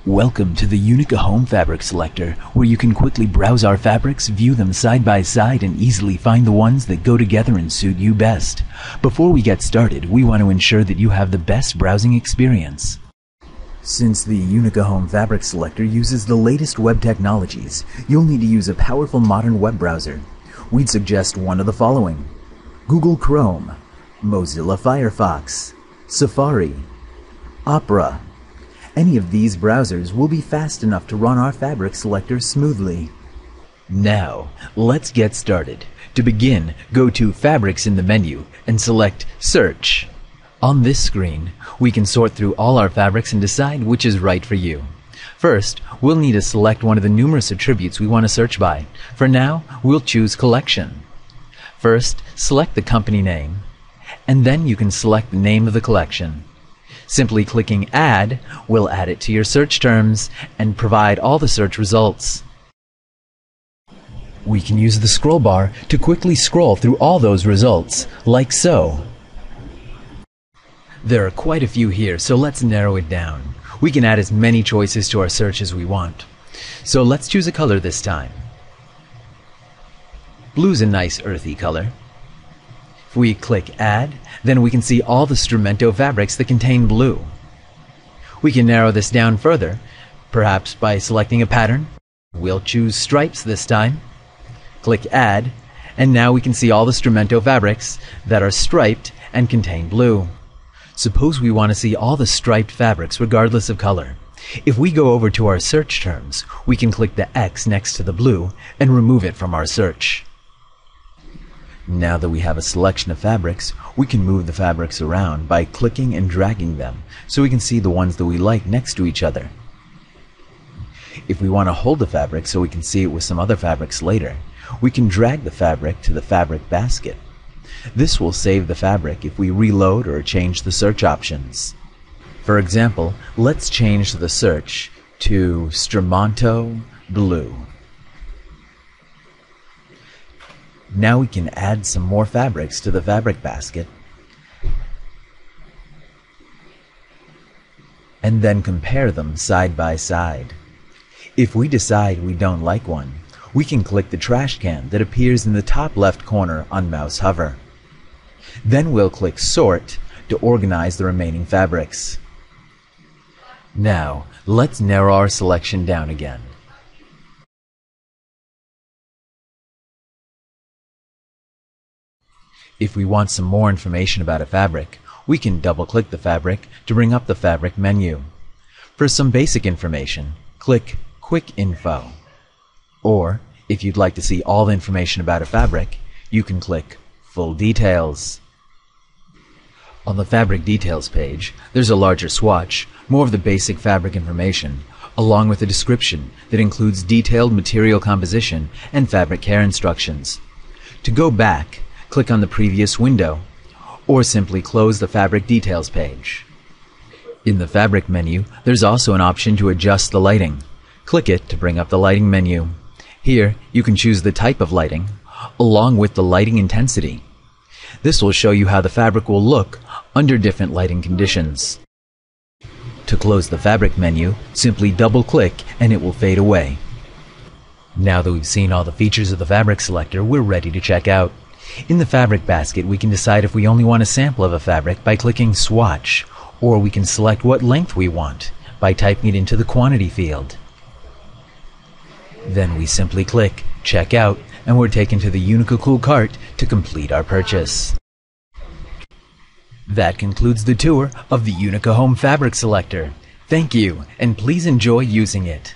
Welcome to the Unica Home Fabric Selector, where you can quickly browse our fabrics, view them side by side, and easily find the ones that go together and suit you best. Before we get started, we want to ensure that you have the best browsing experience. Since the Unica Home Fabric Selector uses the latest web technologies, you'll need to use a powerful modern web browser. We'd suggest one of the following: Google Chrome, Mozilla Firefox, Safari, Opera. Any of these browsers will be fast enough to run our fabric selector smoothly. Now, let's get started. To begin, go to Fabrics in the menu and select Search. On this screen, we can sort through all our fabrics and decide which is right for you. First, we'll need to select one of the numerous attributes we want to search by. For now, we'll choose Collection. First, select the company name, and then you can select the name of the collection. Simply clicking Add will add it to your search terms and provide all the search results. We can use the scroll bar to quickly scroll through all those results, like so. There are quite a few here, so let's narrow it down. We can add as many choices to our search as we want. So let's choose a color this time. Blue's a nice earthy color. If we click Add, then we can see all the Strumento fabrics that contain blue. We can narrow this down further, perhaps by selecting a pattern. We'll choose stripes this time. Click Add, and now we can see all the Strumento fabrics that are striped and contain blue. Suppose we want to see all the striped fabrics regardless of color. If we go over to our search terms, we can click the X next to the blue and remove it from our search. Now that we have a selection of fabrics, we can move the fabrics around by clicking and dragging them so we can see the ones that we like next to each other. If we want to hold the fabric so we can see it with some other fabrics later, we can drag the fabric to the fabric basket. This will save the fabric if we reload or change the search options. For example, let's change the search to Strumento Blue. Now we can add some more fabrics to the fabric basket and then compare them side by side. If we decide we don't like one, we can click the trash can that appears in the top left corner on mouse hover. Then we'll click Sort to organize the remaining fabrics. Now, let's narrow our selection down again. If we want some more information about a fabric, we can double-click the fabric to bring up the fabric menu. For some basic information, click Quick Info. Or, if you'd like to see all the information about a fabric, you can click Full Details. On the Fabric Details page, there's a larger swatch, more of the basic fabric information, along with a description that includes detailed material composition and fabric care instructions. To go back, click on the previous window, or simply close the Fabric Details page. In the Fabric menu, there's also an option to adjust the lighting. Click it to bring up the lighting menu. Here, you can choose the type of lighting, along with the lighting intensity. This will show you how the fabric will look under different lighting conditions. To close the Fabric menu, simply double-click and it will fade away. Now that we've seen all the features of the Fabric Selector, we're ready to check out. In the fabric basket, we can decide if we only want a sample of a fabric by clicking Swatch, or we can select what length we want by typing it into the quantity field. Then we simply click Check Out, and we're taken to the Unica Cool cart to complete our purchase. That concludes the tour of the Unica Home Fabric Selector. Thank you, and please enjoy using it.